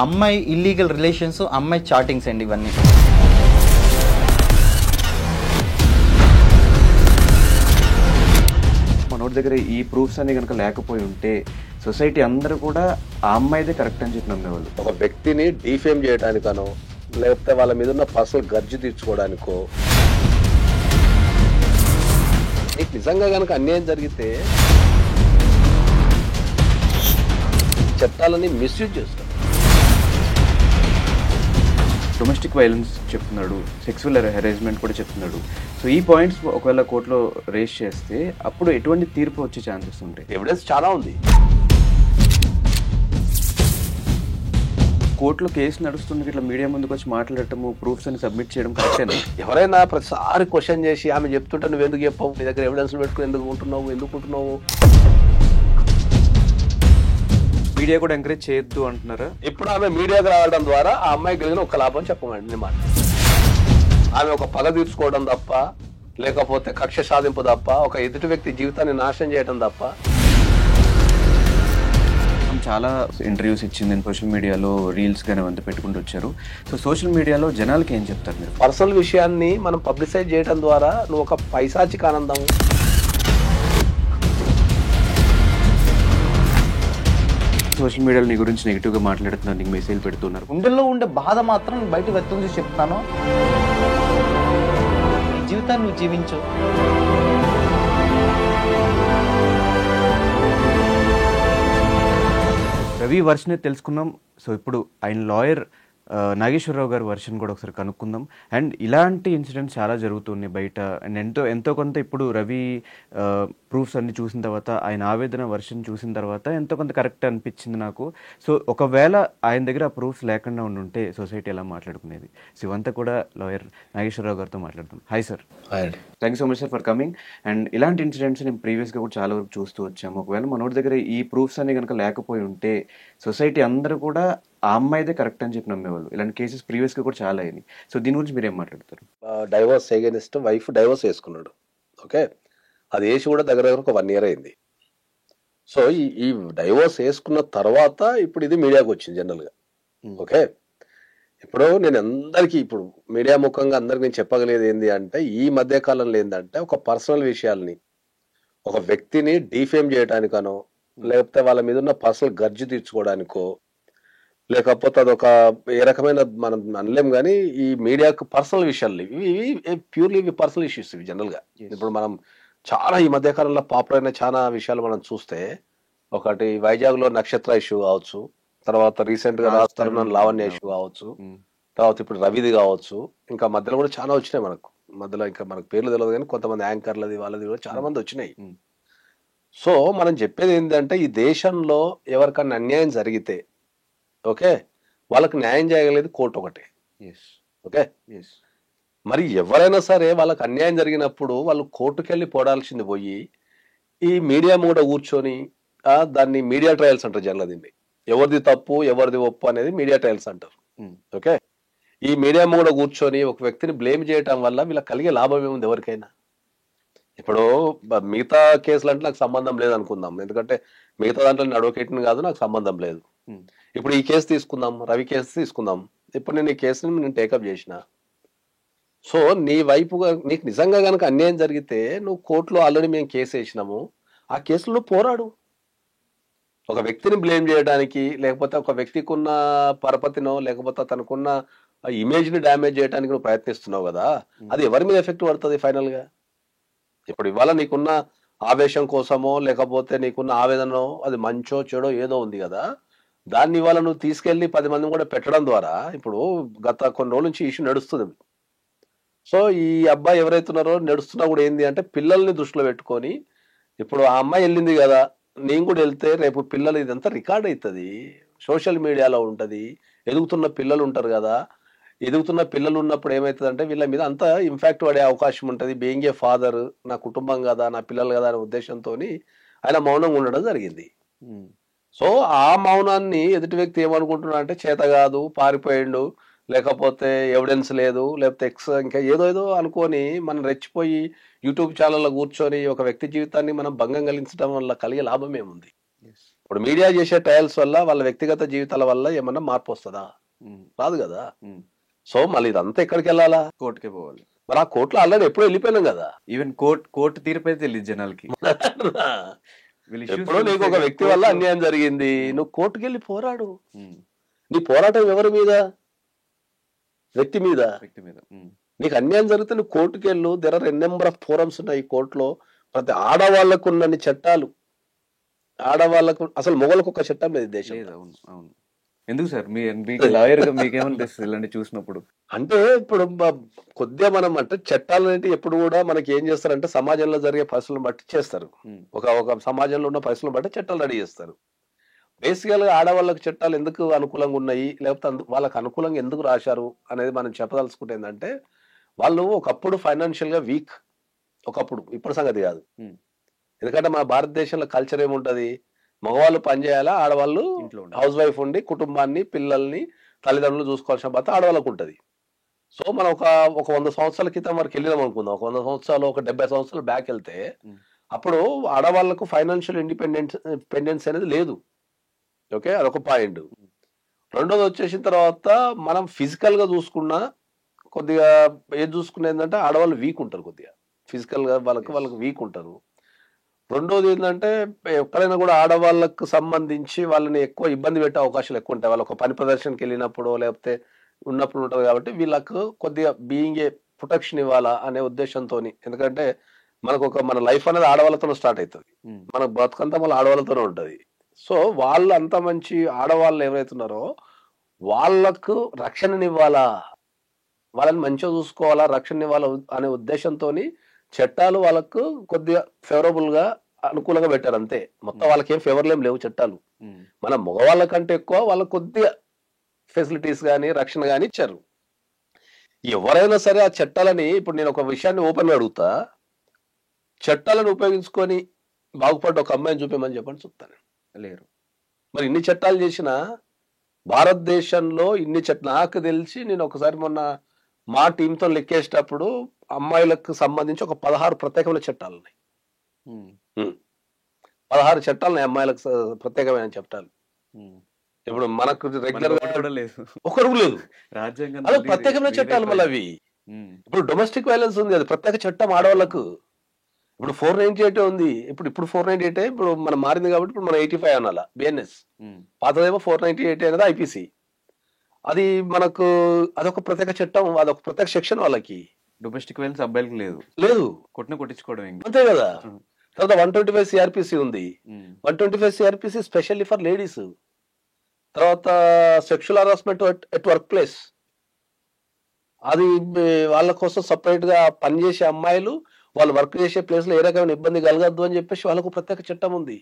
అమ్మాయి illegal relations, అమ్మాయి chattings అండి ఇవన్నీ. మనోడి దగ్గర ఈ ప్రూఫ్స్ అన్ని కనుక లేకపోయి ఉంటే సొసైటీ అందరూ కూడా ఆ అమ్మాయిదే కరెక్ట్ అని చెప్పి నమ్మేవాళ్ళు. ఒక వ్యక్తిని డీఫేమ్ చేయడానికనో లేకపోతే వాళ్ళ మీద ఉన్న పర్సనల్ గర్జు తీర్చుకోవడానికో, నీకు నిజంగా కనుక అన్యాయం జరిగితే చట్టాలని మిస్యూజ్ చేస్తారు. డొమెస్టిక్ వైలెన్స్ చెప్తున్నాడు, సెక్సువల్ హెరాస్మెంట్ కూడా చెప్తున్నాడు. సో ఈ పాయింట్స్ ఒకవేళ కోర్టులో రేస్ చేస్తే అప్పుడు ఎటువంటి తీర్పు వచ్చే ఛాన్సెస్ ఉంటాయి? ఎవిడెన్స్ చాలా ఉంది. కోర్టులో కేసు నడుస్తుంది, ఇట్లా మీడియా ముందుకు వచ్చి మాట్లాడటము, ప్రూఫ్స్ అని సబ్మిట్ చేయడం కరెక్టేనా? ఎవరైనా ప్రతిసారి క్వశ్చన్ చేసి ఆమె చెప్తుంటే నువ్వు ఎందుకు చెప్పావు, నీ దగ్గర ఎవిడెన్స్ పెట్టుకుని ఎందుకు ఉంటున్నావు మీడియా కూడా ఎంకరేజ్ చేయొద్దు అంటున్నారా? ఇప్పుడు ఆమె మీడియాకు రావడం ద్వారా ఆ అమ్మాయి కలిగిన ఒక లాభం చెప్పమండి మాట. ఆమె ఒక పగ తీర్చుకోవడం తప్ప, లేకపోతే కక్ష సాధింపు తప్ప, ఒక ఎదుటి వ్యక్తి జీవితాన్ని నాశనం చేయడం తప్ప. చాలా ఇంటర్వ్యూస్ ఇచ్చింది సోషల్ మీడియాలో, రీల్స్ కానీ అంతా పెట్టుకుంటూ వచ్చారు. సో సోషల్ మీడియాలో జనాలకి ఏం చెప్తారు మీరు? పర్సనల్ విషయాన్ని మనం పబ్లిసైజ్ చేయడం ద్వారా నువ్వు ఒక పైశాచిక ఆనందం, సోషల్ మీడియాలో నీ గురించి నెగిటివ్గా మాట్లాడుతున్నారు, నీకు మెసేజ్ పెడుతున్నారు. గుండెల్లో ఉండే బాధ మాత్రం బయట వ్యక్తం చేసి చెప్తాను. జీవితాన్ని నువ్వు జీవించు. రవి వర్షన్ తెలుసుకున్నాం. సో ఇప్పుడు ఆయన లాయర్ నాగేశ్వరరావు గారి వర్షన్ కూడా ఒకసారి కనుక్కుందాం. అండ్ ఇలాంటి ఇన్సిడెంట్స్ చాలా జరుగుతున్నాయి బయట. అండ్ ఎంతో కొంత ఇప్పుడు రవి ప్రూఫ్స్ అన్ని చూసిన తర్వాత, ఆయన ఆవేదన వర్షన్ చూసిన తర్వాత ఎంతో కొంత కరెక్ట్ అనిపించింది నాకు. సో ఒకవేళ ఆయన దగ్గర ఆ ప్రూఫ్స్ లేకుండా ఉండుంటే సొసైటీ ఎలా మాట్లాడుకునేది? సో ఇవంతా కూడా లాయర్ నాగేశ్వరరావు గారితో మాట్లాడతాం. Hi sir. Thank you so much sir for coming. And ఇలాంటి ఇన్సిడెంట్స్ నేను ప్రీవియస్గా కూడా చాలా వరకు చూస్తూ వచ్చాము. ఒకవేళ మనోడి దగ్గర ఈ ప్రూఫ్స్ అన్ని కనుక లేకపోయి ఉంటే సొసైటీ అందరూ కూడా ఆ అమ్మాయిదే కరెక్ట్ అని చెప్పి నమ్మేవాళ్ళు. ఇలాంటి కేసెస్ ప్రీవియస్గా కూడా చాలా అయినాయి. సో దీని గురించి మీరు ఏం మాట్లాడతారు? డైవోర్స్ అగైనిస్ట్ వైఫ్ డైవోర్స్ వేసుకున్నాడు. ఓకే, అది వేసి కూడా దగ్గర ఒక 1 year అయింది. సో ఈ డైవోర్స్ వేసుకున్న తర్వాత ఇప్పుడు ఇది మీడియాకి వచ్చింది జనరల్గా. ఓకే, ఇప్పుడు నేను అందరికీ ఇప్పుడు మీడియా ముఖంగా అందరికి నేను చెప్పగలిగేది ఏంటి అంటే, ఈ మధ్య కాలంలో ఏంటంటే ఒక పర్సనల్ విషయాల్ని ఒక వ్యక్తిని డీఫేమ్ చేయడానికనో లేకపోతే వాళ్ళ మీద ఉన్న పర్సనల్ గర్జు తీర్చుకోవడానికో, లేకపోతే అదొక ఏ రకమైన మనం అనలేం కానీ ఈ మీడియాకు పర్సనల్ విషయాలు ఇవి ప్యూర్లీ ఇవి పర్సనల్ ఇష్యూస్ ఇవి జనరల్గా. ఇప్పుడు మనం చాలా ఈ మధ్య కాలంలో పాపులర్ అయిన చాలా విషయాలు మనం చూస్తే, ఒకటి వైజాగ్లో నక్షత్ర ఇష్యూ కావచ్చు, తర్వాత రీసెంట్ గా రాజస్థాన్ లావణ్య ఇష్యూ కావచ్చు, తర్వాత ఇప్పుడు రవిది కావచ్చు, ఇంకా మధ్యలో కూడా చాలా వచ్చినాయి మనకు. మధ్యలో ఇంకా మనకు పేర్లు తెలియదు కానీ కొంతమంది యాంకర్లది వాళ్ళది కూడా చాలా మంది వచ్చినాయి. సో మనం చెప్పేది ఏంటంటే, ఈ దేశంలో ఎవరికన్నా అన్యాయం జరిగితే ఓకే వాళ్ళకి న్యాయం చేయగలిగేది కోర్టు ఒకటే. ఓకే, మరి ఎవరైనా సరే వాళ్ళకి అన్యాయం జరిగినప్పుడు వాళ్ళు కోర్టుకు వెళ్ళి పోడాల్సింది పోయి ఈ మీడియా కూడా కూర్చొని దాన్ని మీడియా ట్రయల్స్ అంటారు జనరల్. దీన్ని ఎవరిది తప్పు ఎవరిది ఒప్పు అనేది మీడియా ట్రయల్స్ అంటారు. ఓకే, ఈ మీడియా కూడా కూర్చొని ఒక వ్యక్తిని బ్లేమ్ చేయటం వల్ల వీళ్ళకి కలిగే లాభం ఏముంది ఎవరికైనా? ఇప్పుడు మిగతా కేసులు అంటే నాకు సంబంధం లేదు అనుకుందాం, ఎందుకంటే మిగతా దాంట్లో నేను అడ్వకేట్ని కాదు, నాకు సంబంధం లేదు. ఇప్పుడు ఈ కేసు తీసుకుందాం, రవి కేసు తీసుకుందాం. ఇప్పుడు నేను ఈ కేసుని నేను టేకప్ చేసిన. సో నీ వైపుగా నీకు నిజంగా కనుక అన్యాయం జరిగితే నువ్వు కోర్టులో ఆల్రెడీ మేము కేసు వేసినాము, ఆ కేసులో పోరాడు. ఒక వ్యక్తిని బ్లేమ్ చేయడానికి, లేకపోతే ఒక వ్యక్తికి ఉన్న పరపతినో లేకపోతే తనకున్న ఇమేజ్ని డ్యామేజ్ చేయడానికి నువ్వు ప్రయత్నిస్తున్నావు కదా, అది ఎవరి మీద ఎఫెక్ట్ పడుతుంది ఫైనల్గా? ఇప్పుడు ఇవాళ నీకున్న ఆవేశం కోసమో లేకపోతే నీకున్న ఆవేదనో, అది మంచో చెడో ఏదో ఉంది కదా, దాన్ని ఇవాళ నువ్వు తీసుకెళ్లి 10 మందిని కూడా పెట్టడం ద్వారా ఇప్పుడు గత కొన్ని రోజుల నుంచి ఇష్యూ నడుస్తుంది. సో ఈ అబ్బాయి ఎవరైతే ఉన్నారో నడుస్తున్నా కూడా ఏంది అంటే, పిల్లల్ని దృష్టిలో పెట్టుకొని ఇప్పుడు ఆ అమ్మాయి వెళ్ళింది కదా, నేను కూడా వెళ్తే రేపు పిల్లలు ఇదంతా రికార్డ్ అవుతుంది, సోషల్ మీడియాలో ఉంటుంది, ఎదుగుతున్న పిల్లలు ఉంటారు కదా, ఎదుగుతున్న పిల్లలు ఉన్నప్పుడు ఏమవుతుందంటే వీళ్ళ మీద అంతా ఇంపాక్ట్ పడే అవకాశం ఉంటుంది. బీయింగ్ ఏ ఫాదర్, నా కుటుంబం కదా నా పిల్లలు కదా అనే ఉద్దేశంతో ఆయన మౌనంగా ఉండడం జరిగింది. సో ఆ మౌనాన్ని ఎదుటి వ్యక్తి ఏమనుకుంటున్నా అంటే, చేత కాదు, పారిపోయిండు, లేకపోతే ఎవిడెన్స్ లేదు, లేకపోతే ఇంకా ఏదో అనుకొని మనం రెచ్చిపోయి యూట్యూబ్ ఛానల్లో కూర్చొని ఒక వ్యక్తి జీవితాన్ని మనం భంగం కలిగించడం వల్ల కలిగే లాభం ఏముంది? ఇప్పుడు మీడియా చేసే ట్రయల్స్ వల్ల వాళ్ళ వ్యక్తిగత జీవితాల వల్ల ఏమన్నా మార్పు వస్తుందా? ఉమ్, రాదు కదా. ఉమ్. సో మళ్ళీ ఇదంతా ఎక్కడికి వెళ్ళాలా? కోర్టుకే పోవాలి. మరి ఆ కోర్టులో ఆల్రెడీ ఎప్పుడో వెళ్ళిపోయినాం కదా. ఈవెన్ కోర్టు తీర్పు అయితే తెలియదు జనాలకి. వీళ్ళు issues ఎప్పుడో నీకు తెలిస్తే ఒక వ్యక్తి వల్ల కోర్టులో- అన్యాయం జరిగింది, నువ్వు కోర్టుకి వెళ్ళి పోరాడు. ఉమ్, నీ పోరాటం ఎవరి మీద? వ్యక్తి మీద. వ్యక్తి మీద. ఉమ్, నీకు అన్యాయం జరిగితే నువ్వు కోర్టుకి వెళ్ళు. There are n number of forums ఉన్నాయి కోర్టులో. ప్రతి ఆడవాళ్లకు ఉన్నన్ని చట్టాలు, ఆడవాళ్లకు అసలు మొగలకు ఒక చట్టం లేదు లేదు. దేశం. అవును, అవును. ఎందుకు సార్ మీకు లాయర్ గా మీకేమనిపిస్తుంది ఇలాంటి చూసినప్పుడు? అంటే ఇప్పుడు కొద్దిగా మనం అంటే చట్టాలు అంటే ఎప్పుడు కూడా మనకి ఏం చేస్తారంటే సమాజంలో జరిగే పరిస్థితులను బట్టి చేస్తారు. ఉమ్, ఒక సమాజంలో ఉన్న పరిస్థితులను బట్టి చట్టాలు రెడీ చేస్తారు. బేసికల్ గా ఆడవాళ్ళకి చట్టాలు ఎందుకు అనుకూలంగా ఉన్నాయి, లేకపోతే వాళ్ళకి అనుకూలంగా ఎందుకు రాశారు అనేది మనం చెప్పదలుచుకుంటే ఏంటంటే, వాళ్ళు ఒకప్పుడు ఫైనాన్షియల్ గా వీక్, ఒకప్పుడు, ఇప్పుడు సంగతి కాదు. ఉమ్, ఎందుకంటే మన భారతదేశంలో కల్చర్ ఏముంటది, మగవాళ్ళు పని చేయాలా, ఆడవాళ్ళు ఇంట్లో ఉండాలి. హౌస్ వైఫ్ ఉండి కుటుంబాన్ని, పిల్లల్ని, తల్లిదండ్రులు చూసుకోవాల్సిన బాధ్యత ఆడవాళ్ళకు ఉంటది. సో మనం ఒక 100 సంవత్సరాల క్రితం వరకు వెళ్ళినాం అనుకుందాం, ఒక 100 సంవత్సరాలు, ఒక 70 సంవత్సరాలు బ్యాక్ వెళ్తే, ఉమ్, అప్పుడు ఆడవాళ్లకు ఫైనాన్షియల్ ఇండిపెండెన్స్ అనేది లేదు. ఓకే, అదొక పాయింట్. రెండోది వచ్చేసిన తర్వాత మనం ఫిజికల్ గా చూసుకున్నా కొద్దిగా ఏది చూసుకున్నా ఏంటంటే ఆడవాళ్ళు వీక్ ఉంటారు, కొద్దిగా ఫిజికల్ గా వాళ్ళకి వీక్ ఉంటారు. రెండోది ఏంటంటే ఎక్కడైనా కూడా ఆడవాళ్ళకు సంబంధించి వాళ్ళని ఎక్కువ ఇబ్బంది పెట్టే అవకాశాలు ఎక్కువ ఉంటాయి. వాళ్ళు ఒక పని ప్రదర్శనకి వెళ్ళినప్పుడు లేకపోతే ఉన్నప్పుడు ఉంటుంది. కాబట్టి వీళ్ళకు కొద్దిగా బీయింగ్ ఏ ప్రొటెక్షన్ ఇవ్వాలా అనే ఉద్దేశంతో, ఎందుకంటే మన లైఫ్ అనేది ఆడవాళ్ళతో స్టార్ట్ అవుతుంది, ఉమ్, మన బతుకంతా మళ్ళీ ఆడవాళ్ళతోనే ఉంటుంది. సో వాళ్ళు అంత మంచి ఆడవాళ్ళు ఎవరైతున్నారో వాళ్ళకు రక్షణనివ్వాలా, వాళ్ళని మంచిగా చూసుకోవాలా, రక్షణ ఇవ్వాలా అనే ఉద్దేశంతో చట్టాలు వాళ్ళకు కొద్దిగా ఫేవరబుల్ గా అనుకూలంగా పెట్టారు అంతే. మొత్తం వాళ్ళకి ఏం ఫేవర్లేం లేవు చట్టాలు. ఉమ్, మన మగవాళ్ళ కంటే ఎక్కువ వాళ్ళకు కొద్దిగా ఫెసిలిటీస్ కానీ రక్షణ కానీ ఇచ్చారు. ఎవరైనా సరే ఆ చట్టాలని, ఇప్పుడు నేను ఒక విషయాన్ని ఓపెన్ గా అడుగుతా, చట్టాలను ఉపయోగించుకొని బాగుపడ్డ ఒక అమ్మాయిని చూపించమని చెప్పండి, చూస్తాను. లేరు. మరి ఇన్ని చట్టాలు చేసినా భారతదేశంలో ఇన్ని నాకు తెలిసి నేను ఒకసారి మొన్న మా టీంతో లెక్కేసేటప్పుడు అమ్మాయిలకు సంబంధించి ఒక 16 ప్రత్యేకమైన చట్టాలు ఉన్నాయి. ఉమ్, 16 చట్టాలు ఉన్నాయి అమ్మాయిలకు ప్రత్యేకమైన చట్టాలు. ఉమ్. ఇప్పుడు మనకు రెగ్యులర్ మనకు ఒకటి కూడా లేదు. ఒకరు లేదు, రాజ్యాంగం అది ప్రత్యేకమైన చట్టాలు. మళ్ళీ అవి ఇప్పుడు డొమెస్టిక్ వైలెన్స్ ఉంది, అది ప్రత్యేక చట్టం ఆడవాళ్ళకు. ఇప్పుడు 498 ఉంది, ఇప్పుడు 498 ఇప్పుడు మనం మారింది కాబట్టి ఇప్పుడు మనం 85 అనాలా బిఎన్ఎస్. పాతదేమో 498 అనేది ఐపీసీ. అది మనకు అదొక ప్రత్యేక చట్టం, అదొక ప్రత్యేక సెక్షన్ వాళ్ళకి. డొమెస్టిక్ వైలెన్స్ అబ్బాయిలకు లేదు, లేదు, కొట్టించుకోవడం ఇంకా. అంతే కదా. తర్వాత 125 సిఆర్పిసి ఉంది, 125 సిఆర్పిసి స్పెషల్లీ ఫర్ లేడీస్. తర్వాత sexual harassment at work place, అది వాళ్ళ కోసం సపరేట్ గా పనిచేసే అమ్మాయిలు వాళ్ళు వర్క్ చేసే ప్లేస్ లో ఏ రకమైన ఇబ్బంది కలగద్దు అని చెప్పేసి వాళ్ళకు ప్రత్యేక చట్టం ఉంది.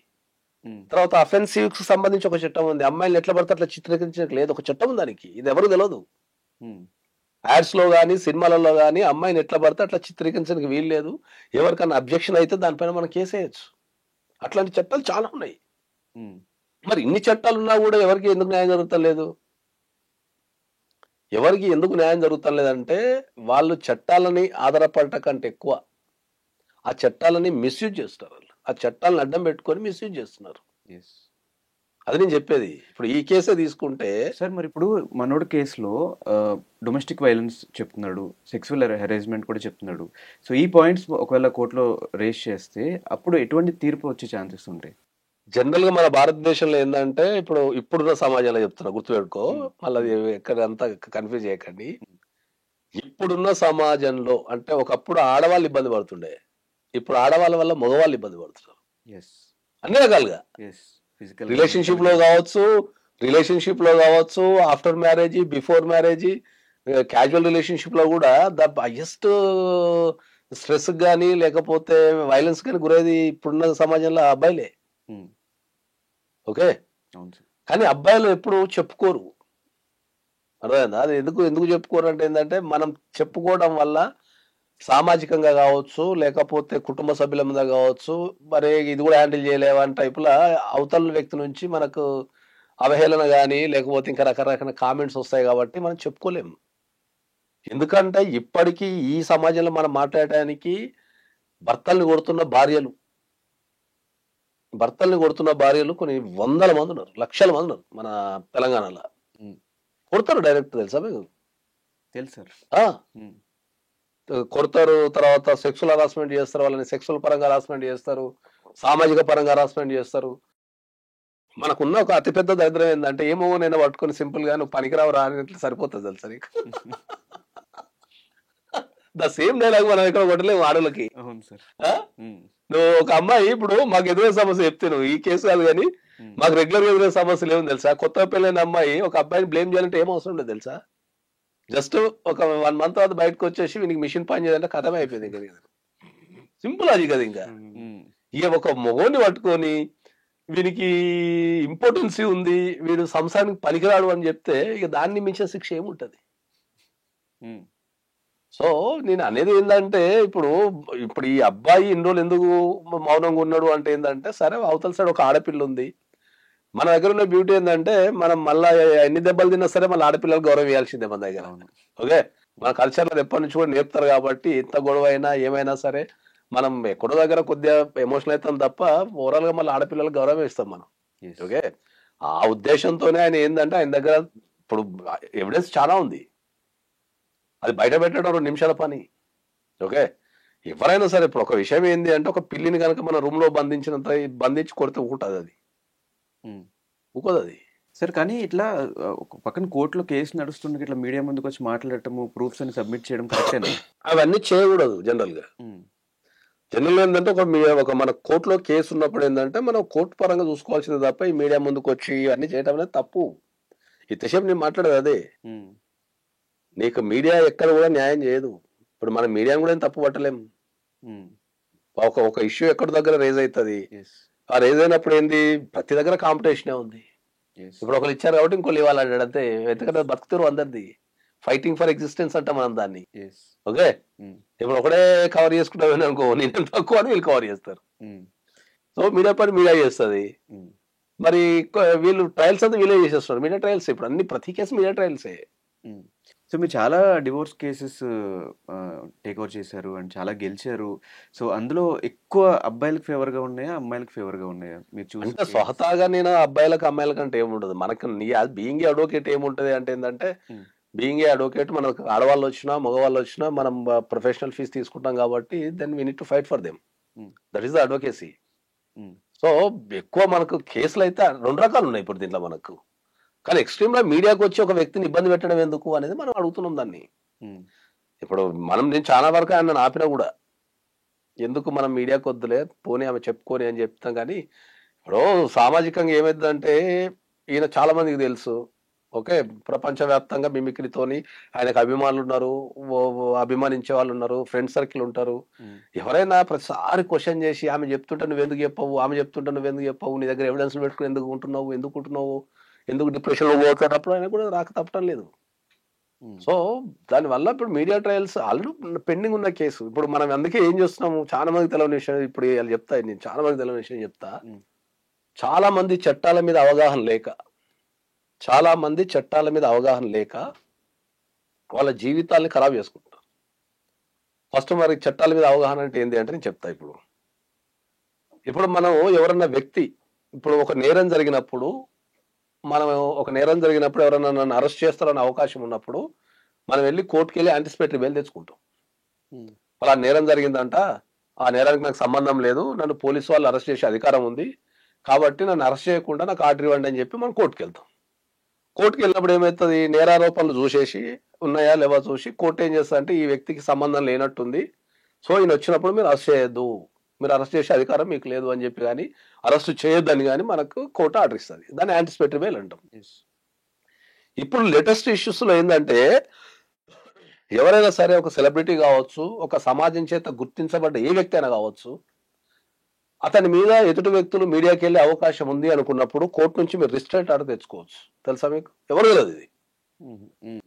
తర్వాత అఫెన్సివ్స్ సంబంధించి ఒక చట్టం ఉంది, అమ్మాయిలు ఎట్లా పడితే అట్లా చిత్రీకరించడానికి లేదు, ఒక చట్టం ఉంది దానికి. ఇది ఎవరు తెలియదు. యాడ్స్ లో గానీ సినిమాలలో గానీ అమ్మాయిని ఎట్లా పడితే అట్లా చిత్రీకరించడానికి వీలు లేదు. ఎవరికన్నా అబ్జెక్షన్ అయితే దానిపైన మనం కేసు వేయచ్చు. అట్లాంటి చట్టాలు చాలా ఉన్నాయి. మరి ఇన్ని చట్టాలు ఉన్నా కూడా ఎవరికి ఎందుకు న్యాయం జరుగుతలేదు? ఎవరికి ఎందుకు న్యాయం జరుగుతలేదంటే వాళ్ళు చట్టాలని ఆధారపడట కంటే ఎక్కువ ఆ చట్టాలని మిస్యూజ్ చేస్తారు. ఆ చట్టాలను అడ్డం పెట్టుకొని మిస్యూజ్ చేస్తున్నారు. అది నేను చెప్పేది. ఇప్పుడు ఈ కేసే తీసుకుంటే సార్, మరి ఇప్పుడు మనోడు కేసులో డొమెస్టిక్ వైలెన్స్ చెప్తున్నాడు, సెక్సువల్ హెరాస్మెంట్ కూడా చెప్తున్నాడు. సో ఈ పాయింట్స్ ఒకవేళ కోర్టులో రేస్ చేస్తే అప్పుడు ఎటువంటి తీర్పు వచ్చే ఛాన్సెస్ ఉంటాయి? జనరల్ గా మన భారతదేశంలో ఏంటంటే ఇప్పుడున్న సమాజంలో చెప్తున్నా, గుర్తుపెట్టుకో, మళ్ళీ ఎక్కడ అంతా కన్ఫ్యూజ్ చేయకండి. ఇప్పుడున్న సమాజంలో అంటే ఒకప్పుడు ఆడవాళ్ళు ఇబ్బంది పడుతుండే, ఇప్పుడు ఆడవాళ్ళ వల్ల మగవాళ్ళు ఇబ్బంది పడుతున్నారు. అన్ని రకాలుగా రిలేషన్షిప్ లో కావచ్చు, after marriage, before marriage, casual relationship లో కూడా ద హైయెస్ట్ స్ట్రెస్ కానీ లేకపోతే వైలెన్స్ కానీ గురేది ఇప్పుడున్న సమాజంలో అబ్బాయిలే. ఓకే, కానీ అబ్బాయిలు ఎప్పుడు చెప్పుకోరు. అర్థమైందా? అది ఎందుకు చెప్పుకోరు అంటే ఏంటంటే మనం చెప్పుకోవడం వల్ల సామాజికంగా కావచ్చు లేకపోతే కుటుంబ సభ్యుల మీద కావచ్చు, మరి ఇది కూడా హ్యాండిల్ చేయలేవా అని టైపులా అవతల వ్యక్తి నుంచి మనకు అవహేళన కానీ లేకపోతే ఇంకా రకరకాల కామెంట్స్ వస్తాయి. కాబట్టి మనం చెప్పుకోలేము. ఎందుకంటే ఇప్పటికీ ఈ సమాజంలో మనం మాట్లాడటానికి భర్తల్ని కొడుతున్న భార్యలు, భర్తల్ని కొడుతున్న భార్యలు కొన్ని వందల మంది ఉన్నారు, లక్షల మంది ఉన్నారు మన తెలంగాణలో. కొడతారు డైరెక్ట్, తెలుసా మీకు? తెలుసు సార్. కొడతారు, తర్వాత సెక్సువల్ హరాస్మెంట్ చేస్తారు, వాళ్ళని సెక్సువల్ పరంగా హరాస్మెంట్ చేస్తారు, సామాజిక పరంగా హరాస్మెంట్ చేస్తారు. మనకున్న ఒక అతిపెద్ద దరిద్రం ఏంటంటే, ఏమో నేను పట్టుకొని సింపుల్ గా నువ్వు పనికిరావు రాని సరిపోతుంది తెలుసా నీకు. ద సేమ్ డైలాగ్ మనం ఇక్కడ కొట్టలేము ఆడలకి. నువ్వు ఒక అమ్మాయి ఇప్పుడు మాకు ఎదురైన సమస్య చెప్తే, నువ్వు ఈ కేసు కాదు కానీ మాకు రెగ్యులర్ గా ఎదురైన సమస్యలు ఏమో తెలుసా? కొత్త పెళ్ళైన అమ్మాయి ఒక అబ్బాయిని బ్లేమ్ చేయాలంటే ఏం అవసరం లేదు తెలుసా? జస్ట్ ఒక 1 month తర్వాత బయటకు వచ్చేసి వీనికి మిషన్ పని చేయాలంటే కథమే అయిపోయింది. ఇంకా సింపుల్ అది కదా. ఇంకా ఇక ఒక మొగోని పట్టుకొని వీనికి ఇంపార్టెన్సీ ఉంది, వీడు సంసారానికి పనికిరాడు అని చెప్తే ఇక దాన్ని మించిన శిక్ష ఏముంటది? సో నేను అనేది ఏంటంటే, ఇప్పుడు ఈ అబ్బాయి ఇన్ని రోజులు ఎందుకు మౌనంగా ఉన్నాడు అంటే ఏంటంటే, సరే అవతల సైడ్ ఒక ఆడపిల్ల ఉంది. మన దగ్గర ఉన్న బ్యూటీ ఏంటంటే, మనం మళ్ళీ ఎన్ని దెబ్బలు తిన్నా సరే మళ్ళీ ఆడపిల్లలు గౌరవం ఇవ్వాల్సిందే మన దగ్గర. ఓకే, మన కల్చర్లో ఎప్పటి నుంచి కూడా నేర్పుతారు కాబట్టి ఎంత గొడవ అయినా ఏమైనా సరే మనం ఎక్కడో దగ్గర కొద్దిగా ఎమోషనల్ అవుతాం తప్ప ఓవరాల్ గా మళ్ళీ ఆడపిల్లలకు గౌరవం ఇస్తాం మనం. ఓకే, ఆ ఉద్దేశంతోనే ఆయన ఏంటంటే, ఆయన దగ్గర ఇప్పుడు ఎవిడెన్స్ చాలా ఉంది, అది బయట పెట్టడం 2 నిమిషాల పని. ఓకే, ఎవరైనా సరే ఇప్పుడు ఒక విషయం ఏంది అంటే, ఒక పిల్లిని కనుక మన రూమ్ లో బంధించి కొడితే ఊకుంటుంది, అది ఊకోదు అది. సార్ కానీ ఇట్లా ఒక పక్కన కోర్టులో కేసు నడుస్తుండే ఇట్లా మీడియా ముందుకు వచ్చి మాట్లాడటము, ప్రూఫ్స్ అని సబ్మిట్ చేయడం కరెక్టేనా? అవన్నీ చేయకూడదు జనరల్ గా. ఏంటంటే ఒక మన కోర్టులో కేసు ఉన్నప్పుడు ఏంటంటే మనం కోర్టు పరంగా చూసుకోవాల్సింది తప్ప ఈ మీడియా ముందుకు వచ్చి అన్ని చేయడం అనేది తప్పు. ఇంతసేపు నేను మాట్లాడేది అదే. నీకు మీడియా ఎక్కడ కూడా న్యాయం చేయదు. ఇప్పుడు మన మీడియాని కూడా తప్పు పట్టలేం. ఒక ఇష్యూ ఎక్కడ దగ్గర రేజ్ అవుతుంది, ఆ రేజ్ అయినప్పుడు ఏంది, ప్రతి దగ్గర కాంపిటీషనే ఉంది. ఇప్పుడు ఒకరు ఇచ్చారు కాబట్టి ఇంకోళ్ళు ఇవ్వాలంటాడు అంతే. ఎందుకంటే బతుకుతారు అందరిది, ఫైటింగ్ ఫర్ ఎగ్జిస్టెన్స్ అంట మనం దాన్ని. ఓకే, ఇప్పుడు ఒకడే కవర్ చేసుకుంటావు అనుకో, నేను తక్కువ అని వీళ్ళు కవర్ చేస్తారు. సో మీడియా పని మీడియా చేస్తుంది. మరి వీళ్ళు ట్రయల్స్ అంతా వీళ్ళే చేసేస్తున్నారు. మీడియా ట్రయల్స్ ఇప్పుడు అన్ని, ప్రతి కేసు మీడియా ట్రయల్సే. సో మీరు చాలా డివోర్స్ కేసెస్ టేక్ ఓవర్ చేశారు అండ్ చాలా గెలిచారు. సో అందులో ఎక్కువ అబ్బాయిలకు ఫేవర్గా ఉన్నాయా, అమ్మాయిలకు ఫేవర్గా ఉన్నాయా మీరు చూసి? అంటే స్వతహాగా నేను అబ్బాయిలకు అమ్మాయిలకు అంటే ఏముండదు మనకు. బీయింగ్ అడ్వకేట్ ఏముంటది అంటే ఏంటంటే, బీయింగ్ అడ్వకేట్ మనకు ఆడవాళ్ళు వచ్చినా మగవాళ్ళు వచ్చినా మనం ప్రొఫెషనల్ ఫీజు తీసుకుంటాం కాబట్టి then we need to fight for them. That is the advocacy. So ఎక్కువ మనకు కేసులు అయితే 2 రకాలు ఉన్నాయి ఇప్పుడు దీంట్లో మనకు. కానీ ఎక్స్ట్రీమ్ గా మీడియాకు వచ్చి ఒక వ్యక్తిని ఇబ్బంది పెట్టడం ఎందుకు అనేది మనం అడుగుతున్నాం దాన్ని. ఇప్పుడు నేను చాలా వరకు ఆయన ఆపినా కూడా, ఎందుకు మనం మీడియాకు వద్దులే పోనీ ఆమె చెప్పుకొని అని చెప్తాం. కానీ ఇప్పుడు సామాజికంగా ఏమైందంటే, ఈయన చాలా మందికి తెలుసు. ఓకే, ప్రపంచవ్యాప్తంగా మిమిక్రీతోని ఆయనకు అభిమానులు ఉన్నారు, అభిమానించే వాళ్ళు ఉన్నారు, ఫ్రెండ్ సర్కిల్ ఉంటారు. ఎవరైనా ప్రతిసారి క్వశ్చన్ చేసి ఆమె చెప్తుంటే నువ్వు ఎందుకు చెప్పవు, ఆమె చెప్తుంటే నువ్వు ఎందుకు చెప్పవు, నీ దగ్గర ఎవిడెన్స్ పెట్టుకుని ఎందుకు ఉంటున్నావు, ఎందుకు డిప్రెషన్ లో పోతున్నప్పుడు ఆయన కూడా రాక తప్పటం లేదు. సో దానివల్ల ఇప్పుడు మీడియా ట్రయల్స్ ఆల్రెడీ పెండింగ్ ఉన్న కేసు. ఇప్పుడు మనం అందుకే ఏం చేస్తున్నాము, చాలా మందికి తెలియని విషయం ఇప్పుడు నేను చాలా మందికి తెలియని విషయం చెప్తా. చాలా మంది చట్టాల మీద అవగాహన లేక వాళ్ళ జీవితాలని ఖరాబ్ చేసుకుంటారు. ఫస్ట్ మరి చట్టాల మీద అవగాహన అంటే ఏంటి అంటే నేను చెప్తా. ఇప్పుడు మనం ఎవరన్నా వ్యక్తి, ఇప్పుడు ఒక నేరం జరిగినప్పుడు ఎవరైనా నన్ను అరెస్ట్ చేస్తారనే అవకాశం ఉన్నప్పుడు మనం వెళ్ళి కోర్టుకి వెళ్ళి యాంటిసిపేటరీ బెయిల్ తెచ్చుకుంటాం. అలా నేరం జరిగిందంట, ఆ నేరానికి నాకు సంబంధం లేదు, నన్ను పోలీసు వాళ్ళు అరెస్ట్ చేసే అధికారం ఉంది కాబట్టి నన్ను అరెస్ట్ చేయకుండా నాకు ఆర్డర్ ఇవ్వండి అని చెప్పి మనం కోర్టుకి వెళ్తాం. కోర్టుకి వెళ్ళినప్పుడు ఏమవుతుంది, నేరారోపణలు చూసేసి ఉన్నాయా లేవా చూసి కోర్టు ఏం చేస్తా అంటే, ఈ వ్యక్తికి సంబంధం లేనట్టుంది, సో ఈయన వచ్చినప్పుడు మీరు అరెస్ట్ చేయొద్దు, మీరు అరెస్ట్ చేసే అధికారం మీకు లేదు అని చెప్పి కానీ, అరెస్ట్ చేయొద్దని కానీ మనకు కోర్టు ఆర్డర్ ఇస్తుంది. దాన్ని యాంటిసిపేటరీ బెయిల్ అంటాం. ఇప్పుడు లేటెస్ట్ ఇష్యూస్ లో ఏంటంటే, ఎవరైనా సరే ఒక సెలబ్రిటీ కావచ్చు, ఒక సమాజం చేత గుర్తించబడ్డ ఏ వ్యక్తి అయినా కావచ్చు, అతని మీద ఎదుటి వ్యక్తులు మీడియాకి వెళ్ళే అవకాశం ఉంది అనుకున్నప్పుడు కోర్టు నుంచి మీరు రిస్ట్రైట్ ఆర్డర్ తెచ్చుకోవచ్చు. తెలుసా మీకు? ఎవరు తెలియదు ఇది.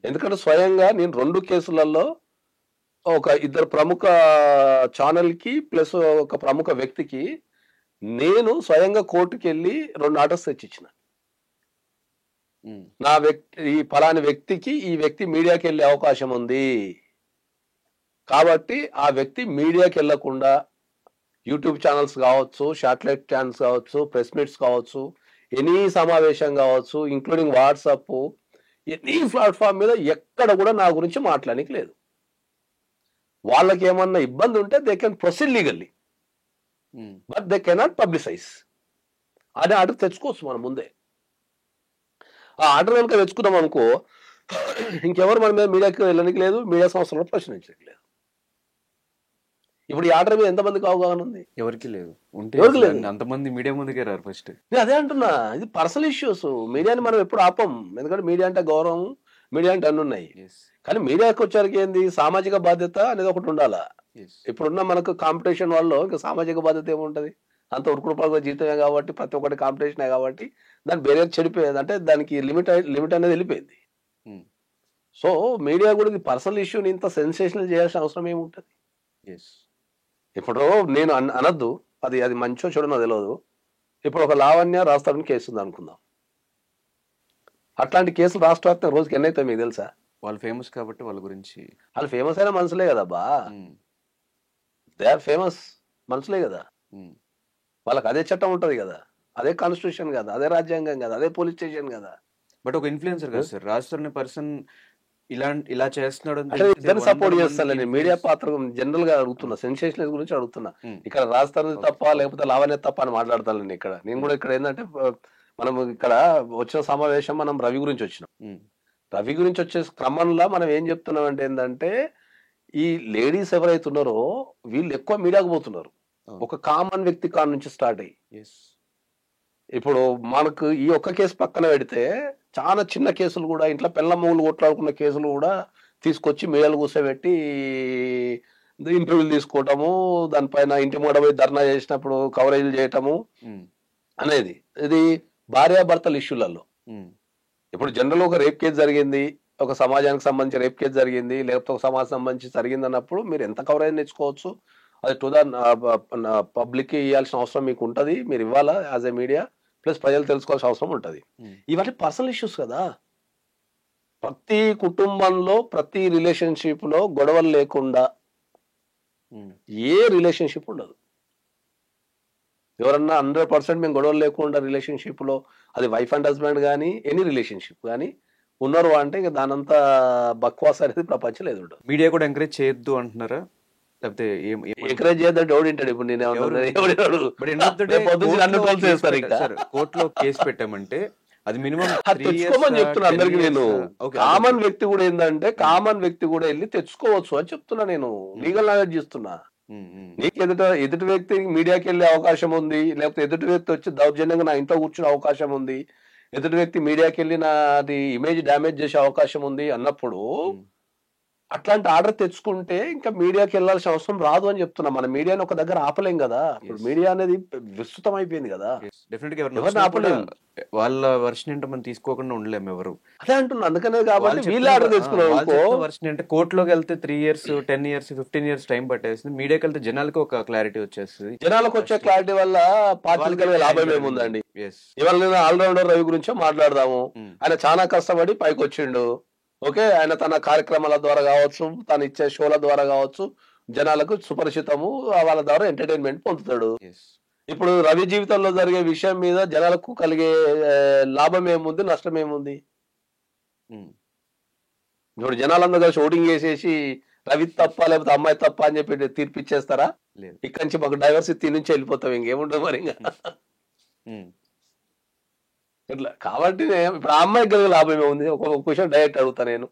ఎందుకంటే స్వయంగా నేను 2 కేసులలో ఒక 2 ప్రముఖ ఛానల్ కి ప్లస్ ఒక ప్రముఖ వ్యక్తికి నేను స్వయంగా కోర్టుకి వెళ్ళి 2 ఆర్డర్స్ తెచ్చిచ్చిన. ఈ ఫలాని వ్యక్తికి ఈ వ్యక్తి మీడియాకి వెళ్ళే అవకాశం ఉంది కాబట్టి ఆ వ్యక్తి మీడియాకి వెళ్లకుండా యూట్యూబ్ ఛానల్స్ కావచ్చు, శాటిలైట్ ఛానల్స్ కావచ్చు, ప్రెస్ మీట్స్ కావచ్చు, ఎనీ సమావేశం కావచ్చు, ఇంక్లూడింగ్ వాట్సాప్, ఎనీ ప్లాట్ఫామ్ మీద ఎక్కడ కూడా నా గురించి మాట్లాడడానికి లేదు. వాళ్ళకి ఏమన్నా ఇబ్బంది ఉంటే they can proceed legally, but they cannot publicize. అదే ఆర్డర్ తెచ్చుకోవచ్చు మనం ముందే. ఆ ఆర్డర్ కనుక తెచ్చుకున్నాం అనుకో, ఇంకెవరు మన మీద మీడియాకి వెళ్ళడానికి లేదు, మీడియా సంస్థలను ప్రశ్నించడానికి లేదు. ఇప్పుడు ఈ ఆర్డర్ మీద ఎంతమందికి అవగాహన ఉంది? ఎవరికి లేదు. ఉంటే ఎవరికి లేదు. అంతమంది మీడియా ముందుకే రారు ఫస్ట్. నేను అదే అంటున్నా, ఇది పర్సనల్ ఇష్యూస్. మీడియాని మనం ఎప్పుడు ఆపం, ఎందుకంటే మీడియా అంటే గౌరవం, మీడియా అంటే అన్ని ఉన్నాయి. కానీ మీడియాకి వచ్చరికి ఏంది, సామాజిక బాధ్యత అనేది ఒకటి ఉండాలా. ఇప్పుడున్న మనకు కాంపిటీషన్ వాళ్ళు ఇంకా సామాజిక బాధ్యత ఏముంటది? అంత ఉరుకుడు పరుగుల జీవితమే కాబట్టి, ప్రతి ఒక్కటి కాంపిటీషనే కాబట్టి దాని వేరే చెడిపోయేది, అంటే దానికి లిమిట్ అనేది వెళ్ళిపోయింది. సో మీడియా కూడా ఇది పర్సనల్ ఇష్యూని ఇంత సెన్సేషనల్ చేయాల్సిన అవసరం ఏముంటది? ఇప్పుడు నేను అనద్దు, అది మంచో చెడునో తెలియదు. ఇప్పుడు ఒక లావణ్య రాస్తారని కేసు ఉంది అనుకుందాం. అట్లాంటి కేసులు రాష్ట్ర వ్యాప్తంగా రోజుకి ఎన్ని అవుతాయి మీకు తెలుసా? వాళ్ళు ఫేమస్ కాబట్టి వాళ్ళ గురించి, వాళ్ళు ఫేమస్ అయిన మనుషులే కదా బా, దే ఆర్ ఫేమస్ మనుషులే కదా. వాళ్ళకి అదే చట్టం ఉంటది కదా, అదే కాన్స్టిట్యూషన్ కదా, అదే రాజ్యాంగం కదా, అదే పోలీస్ స్టేషన్ కదా. బట్ ఒక ఇన్ఫ్లుయెన్సర్ కదా సార్, రాస్తున్న పర్సన్ ఇలా చేస్తున్నాడు ఇద్దరు సపోర్ట్ చేస్తాను. నేను మీడియా పాత్ర జనరల్ గా అడుగుతున్నా, సెన్సేషన్ గురించి అడుగుతున్నా. ఇక్కడ రాజస్థాన్ తప్ప లేకపోతే లావణ్య తప్ప అని మాట్లాడతాను నేను ఇక్కడ. నేను కూడా ఇక్కడ ఏంటంటే, మనం ఇక్కడ వచ్చిన సమావేశం మనం రవి గురించి వచ్చినాం. రవి గురించి వచ్చే క్రమంలో మనం ఏం చెప్తున్నాం అంటే ఏంటంటే, ఈ లేడీస్ ఎవరైతే ఉన్నారో వీళ్ళు ఎక్కువ మీడియాకు పోతున్నారు. ఒక కామన్ వ్యక్తి కాడ నుంచి స్టార్ట్ అయ్యి, ఇప్పుడు మనకు ఈ ఒక్క కేసు పక్కన పెడితే చాలా చిన్న కేసులు కూడా, ఇంట్లో పెళ్ళమ్మూలు కొట్లాడుకున్న కేసులు కూడా తీసుకొచ్చి మీడియాలు కూర్చోబెట్టి ఇంటర్వ్యూలు తీసుకోవటము, దానిపైన ఇంటి మూడ పోయి ధర్నా చేసినప్పుడు కవరేజీలు చేయటము అనేది, ఇది భార్యాభర్తల ఇష్యూలలో. ఇప్పుడు జనరల్ ఒక రేప్ కేసు జరిగింది, ఒక సమాజానికి సంబంధించి రేప్ కేసు జరిగింది, లేకపోతే ఒక సమాజం సంబంధించి జరిగింది అన్నప్పుడు మీరు ఎంత కవరేజ్ నేర్చుకోవచ్చు, అది టు ద పబ్లిక్ ఇవ్వాల్సిన అవసరం మీకు ఉంటుంది, మీరు ఇవ్వాలా యాజ్ ఎ మీడియా, ప్లస్ ప్రజలు తెలుసుకోవాల్సిన అవసరం ఉంటుంది. ఇవన్నీ పర్సనల్ ఇష్యూస్ కదా. ప్రతి కుటుంబంలో, ప్రతి రిలేషన్షిప్ లో గొడవలు లేకుండా ఏ రిలేషన్షిప్ ఉండదు. ఎవరన్నా 100% మేము గొడవలు లేకుండా రిలేషన్షిప్ లో, అది వైఫ్ అండ్ హస్బెండ్ కానీ ఎనీ రిలేషన్షిప్ కానీ ఉన్నారు అంటే ఇక దానంతా బక్వాస్ అనేది ప్రపంచం లేదు. మీడియా కూడా ఎంకరేజ్ చేయొద్దు అంటున్నారా? లేకపోతే ఎంకరేజ్ చేద్దాం ఎవడు వింటాడు? ఇప్పుడు నేను కోర్టులో కేసు పెట్టామంటే అది మినిమం తెచ్చుకోమని చెప్తున్నా అందరికి. నేను కామన్ వ్యక్తి కూడా ఏంటంటే, కామన్ వ్యక్తి కూడా వెళ్ళి తెచ్చుకోవచ్చు అని చెప్తున్నా. నేను లీగల్ నాలెడ్జ్ ఇస్తున్నా. నీకు ఎదుటి వ్యక్తి మీడియాకి వెళ్ళే అవకాశం ఉంది, లేకపోతే ఎదుటి వ్యక్తి వచ్చి దౌర్జన్యంగా నా ఇంట్లో కూర్చునే అవకాశం ఉంది, ఎదుటి వ్యక్తి మీడియాకి వెళ్ళి నాది ఇమేజ్ డ్యామేజ్ చేసే అవకాశం ఉంది అన్నప్పుడు అట్లాంటి ఆర్డర్ తెచ్చుకుంటే ఇంకా మీడియాకి వెళ్ళాల్సిన అవసరం రాదు అని చెప్తున్నా. మన మీడియాని ఒక దగ్గర ఆపలేం కదా. ఇప్పుడు మీడియా అనేది విస్తృతం అయిపోయింది కదా, ఎవరిని ఆపలేం. వాళ్ళ వర్షన్ ఏంటో మనం తీసుకోకుండా ఉండలేము ఎవరు. అదే అంటున్నా, అందుకనే కాబట్టి వీళ్ళు ఆర్డర్ తెచ్చుకున్నారు. వర్షన్ అంటే కోర్టులోకి వెళ్తే 3 years 10 years 15 years టైం పట్టేస్తుంది. మీడియాకి వెళ్తే జనాలకు ఒక క్లారిటీ వచ్చేస్తుంది. జనాలకు వచ్చే క్లారిటీ వల్ల పార్టీలకు కలిగే లాభం ఏముందండి? ఇవాళ నేను ఆల్రౌండర్ రవి గురించో మాట్లాడదాము. ఆయన చాలా కష్టపడి పైకి వచ్చిండు. ఓకే, ఆయన తన కార్యక్రమాల ద్వారా కావచ్చు, తను ఇచ్చే షోల ద్వారా కావచ్చు, జనాలకు సుపరిచితము, వాళ్ళ ద్వారా ఎంటర్టైన్మెంట్ పొందుతాడు. ఇప్పుడు రవి జీవితంలో జరిగే విషయం మీద జనాలకు కలిగే లాభం ఏముంది, నష్టం ఏముంది? ఇప్పుడు జనాలందరూ కలిసి ఓటింగ్ చేసేసి రవి తప్ప లేకపోతే అమ్మాయి తప్ప అని చెప్పి తీర్పిచ్చేస్తారా? ఇక్కడి నుంచి మాకు డైవర్సిటీ నుంచి వెళ్ళిపోతాం, ఇంకేముంటుంది మరి ఇంకా. ఇట్లా కాబట్టి ఇప్పుడు ఆ అమ్మాయికి కలిగే లాభం ఏముంది? ఒక క్వశ్చన్ డైరెక్ట్ అడుగుతా నేను.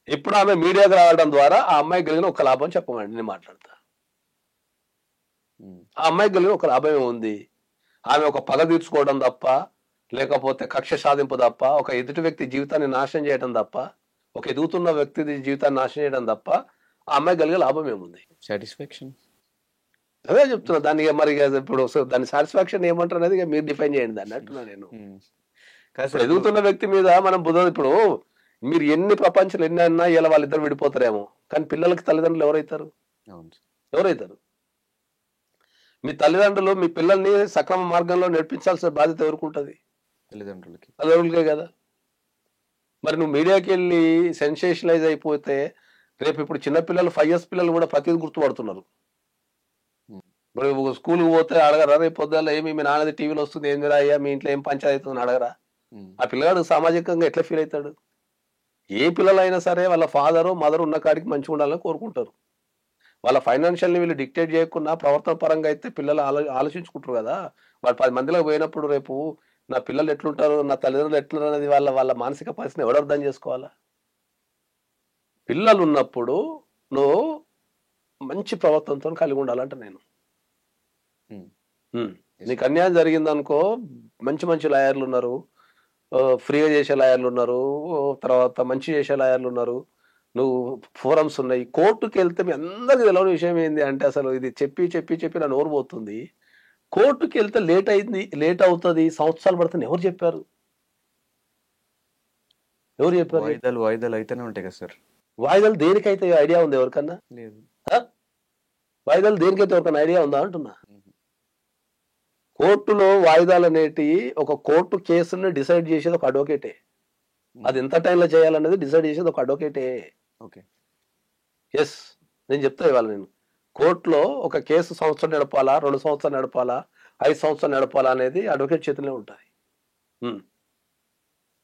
ఇప్పుడు ఆమె మీడియాకి రావడం ద్వారా ఆ అమ్మాయికి కలిగిన ఒక లాభం చెప్పమండి, నేను మాట్లాడతా. ఆ అమ్మాయికి కలిగిన ఒక లాభం ఏముంది? ఆమె ఒక పగ తీర్చుకోవడం తప్ప, లేకపోతే కక్ష సాధింపు తప్ప, ఒక ఎదుటి వ్యక్తి జీవితాన్ని నాశనం చేయడం తప్ప, ఒక ఎదుగుతున్న వ్యక్తి జీవితాన్ని నాశనం చేయడం తప్ప ఆ అమ్మాయికి కలిగే లాభం ఏముంది? సాటిస్ఫాక్షన్. అదే చెప్తున్నా. దానికి మరి ఇప్పుడు దాని సాటిస్ఫాక్షన్ ఏమంటారు అనేది మీరు డిఫైన్ చేయండి దాన్ని అంటున్నా నేను. ఎదుగుతున్న వ్యక్తి మీద మనం ఇప్పుడు మీరు ఎన్ని ప్రపంచాలు ఎన్ని అన్నా ఇలా వాళ్ళిద్దరు విడిపోతారేమో, కానీ పిల్లలకి తల్లిదండ్రులు ఎవరైతారు? ఎవరైతారు? మీ తల్లిదండ్రులు మీ పిల్లల్ని సక్రమ మార్గంలో నడిపించాల్సిన బాధ్యత ఎవరికి ఉంటుంది? తల్లిదండ్రులకే కదా. మరి నువ్వు మీడియాకి వెళ్ళి సెన్సేషనలైజ్ అయిపోతే రేపు ఇప్పుడు చిన్నపిల్లలు 5 years పిల్లలు కూడా ప్రతిదీ గుర్తుపడుతున్నారు. ఇప్పుడు స్కూల్కి పోతే అడగరా, రేపు పొద్దున్న ఏమి మీ నాన్నది టీవీలో వస్తుంది ఏం అయ్యా మీ ఇంట్లో ఏం పంచాయతీ అవుతుంది అడగరా? ఆ పిల్లగాడు సామాజికంగా ఎట్లా ఫీల్ అవుతాడు? ఏ పిల్లలైనా సరే వాళ్ళ ఫాదరు మదర్ ఉన్న కాడికి మంచిగా ఉండాలని కోరుకుంటారు. వాళ్ళ ఫైనాన్షియల్ని వీళ్ళు డిక్టేట్ చేయకుండా ప్రవర్తన పరంగా అయితే పిల్లలు ఆలోచించుకుంటారు కదా. వాళ్ళు 10 మందిలో పోయినప్పుడు రేపు నా పిల్లలు ఎట్లుంటారు, నా తల్లిదండ్రులు ఎట్లున్నారు అనేది వాళ్ళ వాళ్ళ మానసిక పరిస్థితిని ఎవరు అర్థం చేసుకోవాలా? పిల్లలు ఉన్నప్పుడు నువ్వు మంచి ప్రవర్తనతో కలిగి ఉండాలంట నేను. నీకు అన్యాయం జరిగిందనుకో, మంచి మంచి లాయర్లు ఉన్నారు, ఫ్రీగా చేసే లాయర్లు ఉన్నారు, తర్వాత మంచి చేసే లాయర్లు ఉన్నారు, నువ్వు ఫోరమ్స్ ఉన్నాయి. కోర్టుకి వెళ్తే మీ అందరికి తెలియని విషయం ఏంది అంటే, అసలు ఇది చెప్పి చెప్పి చెప్పి నా నోరు పోతుంది. కోర్టుకి వెళ్తే లేట్ అవుతుంది, సంవత్సరాలు పడుతుంది. ఎవరు చెప్పారు? ఎవరు చెప్పారు? వాయిదాలు అయితేనే ఉంటాయి కదా సార్. వాయిదాలు దేనికైతే ఐడియా ఉంది ఎవరికన్నా? లేదు. వాయిదాలు దేనికైతే ఎవరికన్నా ఐడియా ఉందా అంటున్నా. కోర్టులో వాయిదాలు అనేటివి ఒక కోర్టు కేసుని డిసైడ్ చేసేది ఒక అడ్వకేటే. అది ఎంత టైంలో చేయాలనేది డిసైడ్ చేసేది ఒక అడ్వకేటే. ఓకే. ఎస్, నేను చెప్తా ఇవాళ నేను కోర్టులో ఒక కేసు సంవత్సరం నడపాలా, 2 సంవత్సరాలు నడపాలా, 5 సంవత్సరాలు నడపాలా అనేది అడ్వకేట్ చేతిలో ఉంటుంది.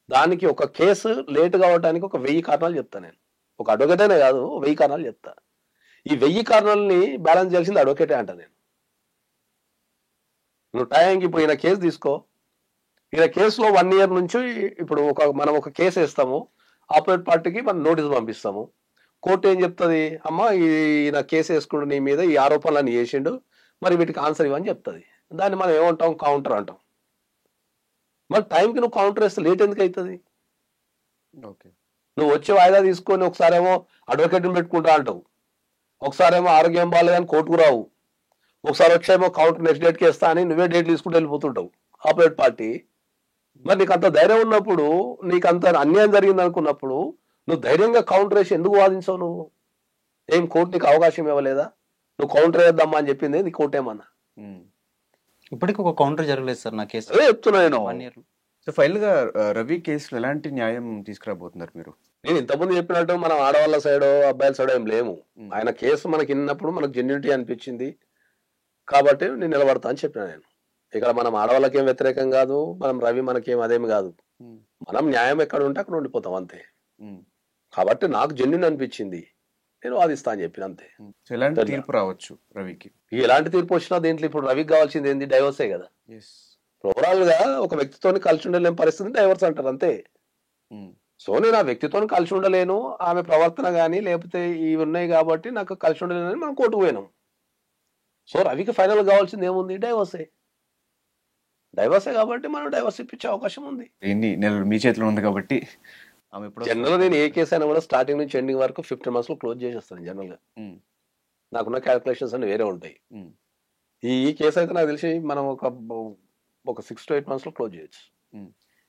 దానికి ఒక కేసు లేట్ కావడానికి ఒక 1000 కారణాలు చెప్తా నేను. ఒక అడ్వకేట్ అనే కాదు, 1000 కారణాలు చెప్తా. ఈ 1000 కారణాలని బ్యాలెన్స్ చేయాల్సింది అడ్వకేటే అంట నేను. నువ్వు టైంకి ఇప్పుడు ఈయన కేసు తీసుకో, ఈయన కేసులో 1 year నుంచి ఇప్పుడు మనం ఒక కేసు వేస్తాము, ఆపోజిట్ పార్టీకి మనం నోటీస్ పంపిస్తాము. కోర్టు ఏం చెప్తుంది? అమ్మ ఈయన కేసు వేసుకుంటూ నీ మీద ఈ ఆరోపణలన్నీ చేసిండు, మరి వీటికి ఆన్సర్ ఇవ్వని చెప్తుంది. దాన్ని మనం ఏమంటాం? కౌంటర్ అంటాం. మరి టైంకి నువ్వు కౌంటర్ వేస్తే లేట్ ఎందుకు అవుతుంది? ఓకే. నువ్వు వచ్చే వాయిదా తీసుకొని ఒకసారేమో అడ్వకేట్ని పెట్టుకుంటా అంటావు, ఒకసారేమో ఆరోగ్యం బాగాలేదని కోర్టుకు రావు, ఒకసారి వచ్చేమో కౌంటర్ నెక్స్ట్ డేట్కి వేస్తా అని నువ్వే డేట్లు తీసుకుంటూ వెళ్ళిపోతుంటావు ఆపోజిట్ పార్టీ. మరి నీకు అంత ధైర్యం ఉన్నప్పుడు, నీకు అంత అన్యాయం జరిగింది అనుకున్నప్పుడు నువ్వు ధైర్యంగా కౌంటర్ వేసి ఎందుకు వాదించావు? నువ్వు ఏం కోర్టు నీకు అవకాశం ఇవ్వలేదా? నువ్వు కౌంటర్ వేద్దామా అని చెప్పింది నీ కోర్టు ఏమన్నా? ఇప్పటికి ఒక కౌంటర్ జరగలేదు సార్ నా కేసు. అదే చెప్తున్నా నేను. 1 year. సో ఫైనల్ గా రవి కేసులో ఎలాంటి న్యాయం తీసుకురాబోతున్నారు మీరు? నేను ఇంతకుముందు చెప్పినట్టు మనం ఆడవాళ్ళ సైడ్ అబ్బాయిల సైడ్ ఏం లేము. ఆయన కేసు మనకి విన్నప్పుడు మనకు జెన్యూనిటీ అనిపించింది కాబట్టి నేను నిలబడతా అని చెప్పిన నేను. ఇక్కడ మనం ఆడవాళ్ళకి ఏం వ్యతిరేకం కాదు, మనం రవి మనకేం అదేమి కాదు. మనం న్యాయం ఎక్కడ ఉంటే అక్కడ ఉండిపోతాం అంతే. కాబట్టి నాకు జెన్యూన్ అనిపించింది, నేను వాదిస్తా అని చెప్పిన అంతే. ఎలాంటి తీర్పు రావచ్చు రవికి? ఎలాంటి తీర్పు వచ్చినా దీంట్లో ఇప్పుడు రవికి కావాల్సింది ఏంది? డైవర్సే కదా. ఓవరాల్ గా ఒక వ్యక్తితో కలిసి ఉండలేని పరిస్థితి డైవర్స్ అంటారు అంతే. సో నేను ఆ వ్యక్తితో కలిసి ఉండలేను, ఆమె ప్రవర్తన కానీ లేకపోతే ఇవి ఉన్నాయి కాబట్టి నాకు కలిసి ఉండలేనని మనం కోర్టుకు పోయినాం. సో రవికి ఫైనల్ కావాల్సింది ఏముంది? డైవర్సే కాబట్టి మనం డైవర్స్ ఇప్పించే అవకాశం ఉంది. మీ చేతిలో ఉంది కాబట్టి జనరల్ నేను ఏ కేసు అయినా కూడా స్టార్టింగ్ నుంచి ఎండింగ్ వరకు 15 months లో క్లోజ్ చేసేస్తాను జనరల్ గా. నాకున్న క్యాల్కులేషన్స్ అన్ని వేరే ఉంటాయి. ఈ కేసు అయితే నాకు తెలిసి మనం ఒక 6 to 8 months లో క్లోజ్ చేయొచ్చు.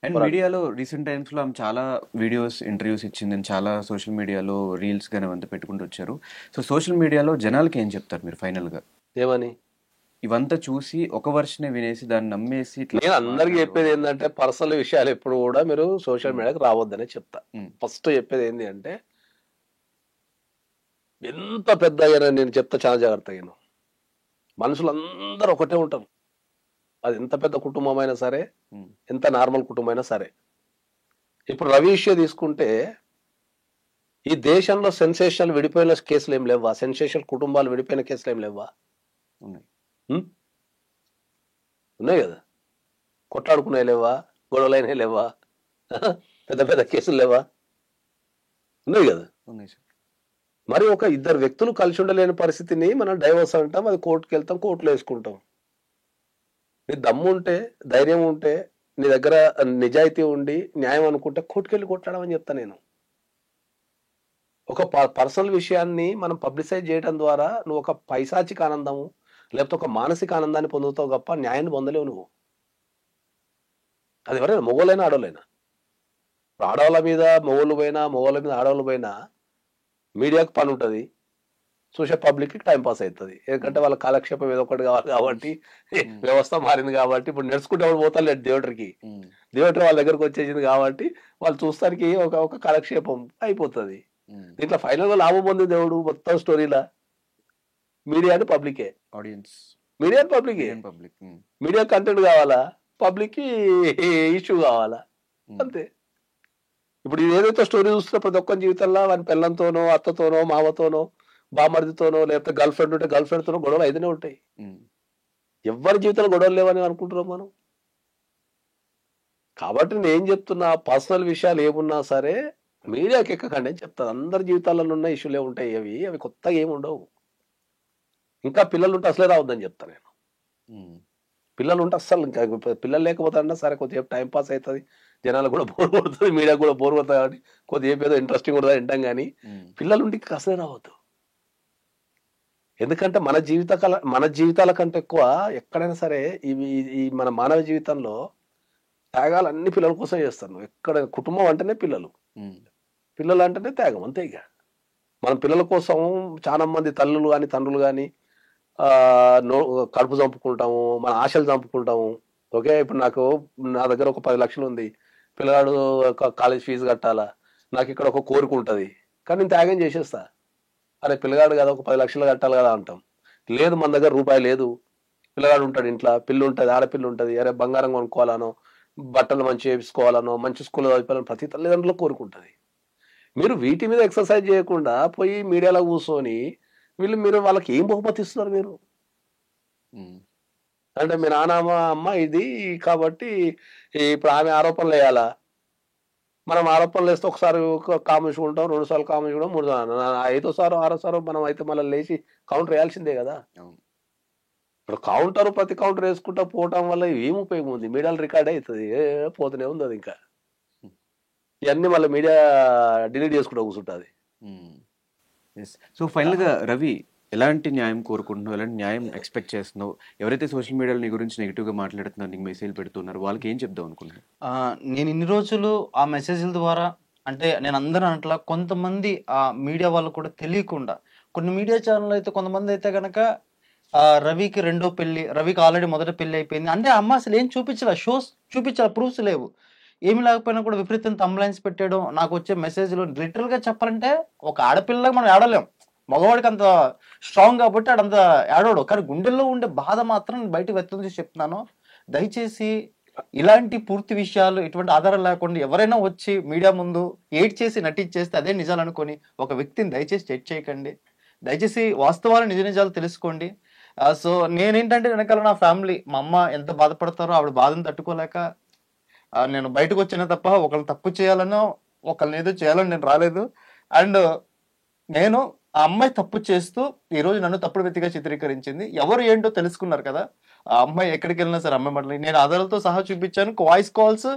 అండ్ మీడియాలో రీసెంట్ టైమ్స్ లో ఆమె చాలా వీడియోస్, ఇంటర్వ్యూస్ ఇచ్చింది, చాలా సోషల్ మీడియాలో రీల్స్ గానీ అంతా పెట్టుకుంటూ వచ్చారు. సో సోషల్ మీడియాలో జనాలకి ఏం చెప్తారు మీరు ఫైనల్ గా? ఏమని? ఇవంతా చూసి ఒక వర్షనే వినేసి దాన్ని నమ్మేసి నేను అందరికి చెప్పేది ఏంటంటే, పర్సనల్ విషయాలు ఎప్పుడు కూడా మీరు సోషల్ మీడియాకి రావద్దనే చెప్తా. ఫస్ట్ చెప్పేది ఏంటి అంటే, ఎంత పెద్ద అయ్యానని నేను చెప్తా చాలా జాగ్రత్తగా. మనుషులందరూ ఒకటే ఉంటారు, అది ఎంత పెద్ద కుటుంబం అయినా సరే, ఎంత నార్మల్ కుటుంబం అయినా సరే. ఇప్పుడు రవి ఇష్యూ తీసుకుంటే ఈ దేశంలో సెన్సేషనల్ విడిపోయిన కేసులు ఏం లేవా? సెన్సేషనల్ కుటుంబాలు విడిపోయిన కేసులు ఏం లేవా? ఉన్నాయి కదా. కొట్లాడుకునే లేవా? గొడవలైనా లేవా? పెద్ద పెద్ద కేసులు లేవా? ఉన్నాయి కదా. మరి ఒక 2 వ్యక్తులు కలిసి ఉండలేని పరిస్థితిని మనం డైవర్స్ అంటాం, అది కోర్టుకు వెళ్తాం, కోర్టులో వేసుకుంటాం. నీ దమ్ము ఉంటే, ధైర్యం ఉంటే, నీ దగ్గర నిజాయితీ ఉండి న్యాయం అనుకుంటే కోర్టుకెళ్ళి కొట్లాడమని చెప్తా నేను. ఒక పర్సనల్ విషయాన్ని మనం పబ్లిసైజ్ చేయడం ద్వారా నువ్వు ఒక పైశాచిక ఆనందము లేకపోతే ఒక మానసిక ఆనందాన్ని పొందుతావు తప్ప న్యాయాన్ని పొందలేవు నువ్వు. అది ఎవరైనా మొగోళ్ళైనా ఆడవాళ్ళైనా. ఆడవాళ్ళ మీద మొగోళ్ళు పోయినా, మొగోళ్ళ మీద ఆడవాళ్ళు పోయినా మీడియాకు పని ఉంటుంది, చూసే పబ్లిక్కి టైం పాస్ అవుతుంది. ఎందుకంటే వాళ్ళ కాలక్షేపం ఏదో ఒకటి కావాలి కాబట్టి, వ్యవస్థ మారింది కాబట్టి. ఇప్పుడు నడుచుకుంటే ఎవరు పోతారు లేదు థియేటర్కి, థియేటర్ వాళ్ళ దగ్గరకు వచ్చేసింది కాబట్టి వాళ్ళు చూస్తానికి ఒక కాలక్షేపం అయిపోతుంది. దీంట్లో ఫైనల్ గా లాభం పొంది దేవుడు మొత్తం స్టోరీలా మీడియా పబ్లికే, media public public. Media content కావాలా, పబ్లిక్ ఇష్యూ కావాలా, అంతే. ఇప్పుడు ఇది ఏదైతే స్టోరీ చూస్తున్నా ప్రతి ఒక్క జీవితంలో వాని పిల్లలతోనో, అత్తతోనో, మామతోనో, బామర్దితోనో, లేకపోతే గర్ల్ ఫ్రెండ్ ఉంటే గర్ల్ ఫ్రెండ్తోనో గొడవలు అయితేనే ఉంటాయి. ఎవరి జీవితంలో గొడవలు లేవని అనుకుంటున్నాం మనం. కాబట్టి నేను చెప్తున్నా, పర్సనల్ విషయాలు ఏమున్నా సరే మీడియాకి ఎక్కకండి అని చెప్తాను. అందరి జీవితాలలో ఉన్న ఇష్యూలే ఉంటాయి, అవి కొత్తగా ఏమి ఉండవు. ఇంకా పిల్లలు ఉంటే అసలే రావద్దని చెప్తాను నేను. పిల్లలు ఉంటే అస్సలు, ఇంకా పిల్లలు లేకపోతే అన్నా సరే కొద్దిసేపు టైం పాస్ అవుతుంది, జనాలకు కూడా బోర్ కొడుతుంది, మీడియా కూడా బోర్ కొడుతుంది, కాబట్టి కొద్దిసేపు ఏదో ఇంట్రెస్టింగ్ ఉంటుంది వింటాం. కానీ పిల్లలు ఉంటే ఇంకా అసలే రావద్దు. ఎందుకంటే మన జీవితాల కంటే ఎక్కువ ఎక్కడైనా సరే ఈ మన మానవ జీవితంలో త్యాగాలు అన్ని పిల్లల కోసం చేస్తాను. ఎక్కడ కుటుంబం అంటేనే పిల్లలు అంటేనే త్యాగం, అంతే. ఇక మనం పిల్లల కోసం చాలా మంది తల్లులు కానీ తండ్రులు కానీ కడుపు చంపుకుంటాము, మన ఆశలు చంపుకుంటాము. ఓకే, ఇప్పుడు నా దగ్గర ఒక 10 లక్షలు ఉంది, పిల్లగాడు కాలేజ్ ఫీజు కట్టాలా, నాకు ఇక్కడ ఒక కోరిక ఉంటుంది, కానీ నేను త్యాగం చేసేస్తా. అరే పిల్లగాడు కదా, ఒక 10 లక్షలు కట్టాలి కదా అంటాం. లేదు, మన దగ్గర రూపాయి లేదు, పిల్లగాడు ఉంటాడు ఇంట్లో, పిల్లు ఉంటుంది, ఆడపిల్ల ఉంటుంది, అరే బంగారం కొనుక్కోవాలనో, బట్టలు మంచిగా వేసుకోవాలనో, మంచి స్కూల్లో చదివించాలని ప్రతి తల్లిదండ్రులు కోరుకుంటుంది. మీరు వీటి మీద ఎక్సర్సైజ్ చేయకుండా పోయి మీడియాలో కూర్చొని మీరు వాళ్ళకి ఏం బహుమతి ఇస్తున్నారు మీరు? అంటే మీ నాన్నమ్మ అమ్మ ఇది కాబట్టి ఇప్పుడు ఆమె ఆరోపణలు వేయాలా, మనం ఆరోపణలు వేస్తే ఒకసారి కామెంట్స్ ఉంటాం, 2 సార్లు కామెంట్స్ కూడా, 3 సార్లు, 5వ సారో 6వ సారో మనం అయితే మళ్ళీ లేచి కౌంటర్ వేయాల్సిందే కదా. ఇప్పుడు ప్రతి కౌంటర్ వేసుకుంటా పోవటం వల్ల ఏం ఉపయోగం ఉంది? మీడియాలో రికార్డ్ అవుతుంది, పోతూనే ఉంది అది. ఇంకా ఇవన్నీ మళ్ళీ మీడియా డిలీట్ చేసుకుంటూ కూర్చుంటుంది. సో ఫైనల్గా రవి, ఎలాంటి న్యాయం కోరుకుంటున్నావు, ఎలాంటి న్యాయం ఎక్స్పెక్ట్ చేస్తున్నావు? ఎవరైతే సోషల్ మీడియాలో నీ గురించి నెగిటివ్గా మాట్లాడుతున్నారు, నీకు మెసేజ్ పెడుతున్నారు, వాళ్ళకి ఏం చెప్దాం అనుకున్నాను? నేను ఇన్ని రోజులు ఆ మెసేజ్ల ద్వారా, అంటే నేను అందరూ అట్లా కొంతమంది ఆ మీడియా వాళ్ళు కూడా తెలియకుండా, కొన్ని మీడియా ఛానల్ అయితే కొంతమంది అయితే కనుక రవికి 2వ పెళ్లి, రవికి ఆల్రెడీ మొదట పెళ్లి అయిపోయింది అంటే అమ్మ అసలు ఏం చూపించాల, షోస్ చూపించాల, ప్రూఫ్స్ లేవు, ఏమి లేకపోయినా కూడా విపరీతం థంబ్లైన్స్ పెట్టడం. నాకు వచ్చే మెసేజ్లు లిటరల్గా చెప్పాలంటే ఒక ఆడపిల్లగా మనం ఆడలేం, మగవాడికి అంత స్ట్రాంగ్ కాబట్టి ఆడంత ఆడవాడు, కానీ గుండెల్లో ఉండే బాధ మాత్రం బయటకు వ్యక్తం చేసి చెప్తున్నాను. దయచేసి ఇలాంటి పూర్తి విషయాలు, ఇటువంటి ఆధారం లేకుండా ఎవరైనా వచ్చి మీడియా ముందు ఏడ్ చేసి నటించేస్తే అదే నిజాలు అనుకొని ఒక వ్యక్తిని దయచేసి జడ్జ్ చేయకండి. దయచేసి వాస్తవాలు నిజాలు తెలుసుకోండి. సో నేనేంటంటే వెనకాల నా ఫ్యామిలీ, మా అమ్మ ఎంత బాధపడతారో ఆవిడ బాధను తట్టుకోలేక నేను బయటకు వచ్చినా తప్ప ఒకళ్ళని తప్పు చేయాలనో ఒకళ్ళని ఏదో చేయాలని నేను రాలేదు. అండ్ నేను ఆ అమ్మాయి తప్పు చేస్తూ ఈరోజు నన్ను తప్పుడు వ్యక్తిగా చిత్రీకరించింది. ఎవరు ఏంటో తెలుసుకున్నారు కదా. ఆ అమ్మాయి ఎక్కడికి వెళ్ళినా సరే అమ్మాయి మాటలు నేను ఆధారాలతో సహా చూపించాను. Voice calls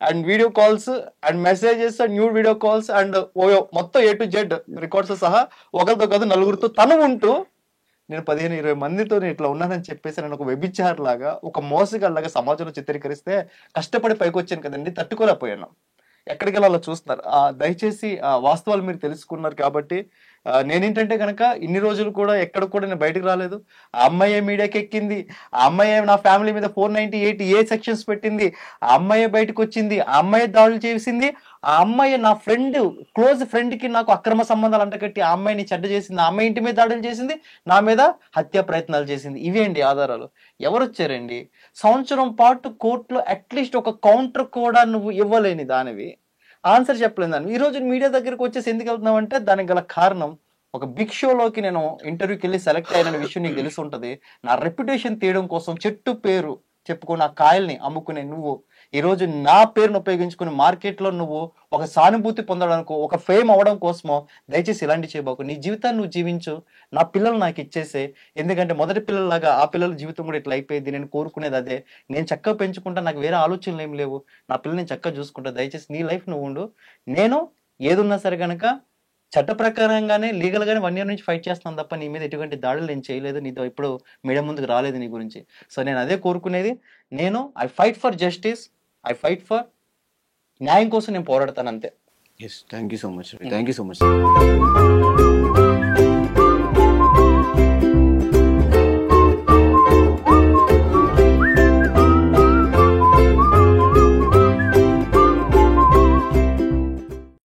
and video calls and messages and new video calls and మొత్తం A to Z రికార్డ్స్ సహా ఒకరితో కాదు 4గురితో తను ఉంటూ నేను 15-20 మందితో ఇట్లా ఉన్నానని చెప్పేసి నేను ఒక వ్యభిచార్ లాగా, ఒక మోసగాళ్ళలాగా సమాజంలో చిత్రీకరిస్తే కష్టపడి పైకి వచ్చాను కదండి, తట్టుకోలేకపోయాను. ఎక్కడికి వెళ్ళాలో చూస్తున్నారు. దయచేసి వాస్తవాలు మీరు తెలుసుకున్నారు కాబట్టి నేనేంటంటే కనుక ఇన్ని రోజులు కూడా ఎక్కడ కూడా నేను బయటకు రాలేదు. ఆ అమ్మాయి మీడియాకి ఎక్కింది, ఆ అమ్మాయి నా ఫ్యామిలీ మీద 498A సెక్షన్స్ పెట్టింది, ఆ అమ్మాయి బయటకు వచ్చింది, ఆ అమ్మాయి దాడులు చేసింది, ఆ అమ్మాయి నా ఫ్రెండ్, క్లోజ్ ఫ్రెండ్ కి నాకు అక్రమ సంబంధాలు అంటకట్టి ఆ అమ్మాయిని చెడ్డ చేసింది, ఆ అమ్మాయి ఇంటి మీద దాడులు చేసింది, నా మీద హత్యా ప్రయత్నాలు చేసింది. ఇవేంటి ఆధారాలు? ఎవరు వచ్చారండి? సంవత్సరం పాటు కోర్టులో అట్లీస్ట్ ఒక కౌంటర్ కూడా నువ్వు ఇవ్వలేని దానివి, ఆన్సర్ చెప్పలేని దానివి, ఈ రోజు మీడియా దగ్గరకు వచ్చేసి ఎందుకు వెళ్తున్నావు అంటే దానికి గల కారణం ఒక బిగ్ షోలోకి నేను ఇంటర్వ్యూకి వెళ్ళి సెలెక్ట్ అయిన విషయం నీకు తెలిసి ఉంటుంది. నా రెప్యుటేషన్ తీయడం కోసం చెట్టు పేరు చెప్పుకుని ఆ కాయల్ని అమ్ముకునే నువ్వు ఈరోజు నా పేరును ఉపయోగించుకుని మార్కెట్లో నువ్వు ఒక సానుభూతి పొందడానికి, ఒక ఫేమ్ అవ్వడం కోసమో దయచేసి ఇలాంటి చేయబాకు. నీ జీవితాన్ని నువ్వు జీవించు, నా పిల్లలు నాకు ఇచ్చేసే. ఎందుకంటే మొదటి పిల్లలాగా ఆ పిల్లల జీవితం కూడా ఇట్లా అయిపోయింది. నేను కోరుకునేది అదే. నేను చక్కగా పెంచుకుంటా, నాకు వేరే ఆలోచనలు ఏం లేవు, నా పిల్లల్ని నేను చక్కగా చూసుకుంటా. దయచేసి నీ లైఫ్ నువ్వు ఉండు. నేను ఏదున్నా సరే కనుక చట్ట ప్రకారంగానే లీగల్గానే 1 year నుంచి ఫైట్ చేస్తున్నాను తప్ప నీ మీద ఎటువంటి దాడులు నేను చేయలేదు, నీతో ఇప్పుడు మీడియా ముందుకు రాలేదు నీ గురించి. సో నేను అదే కోరుకునేది. నేను I fight for justice, I fight for న్యాయం కోసం నేను పోరాడతాను అంతే. Yes, thank you so much.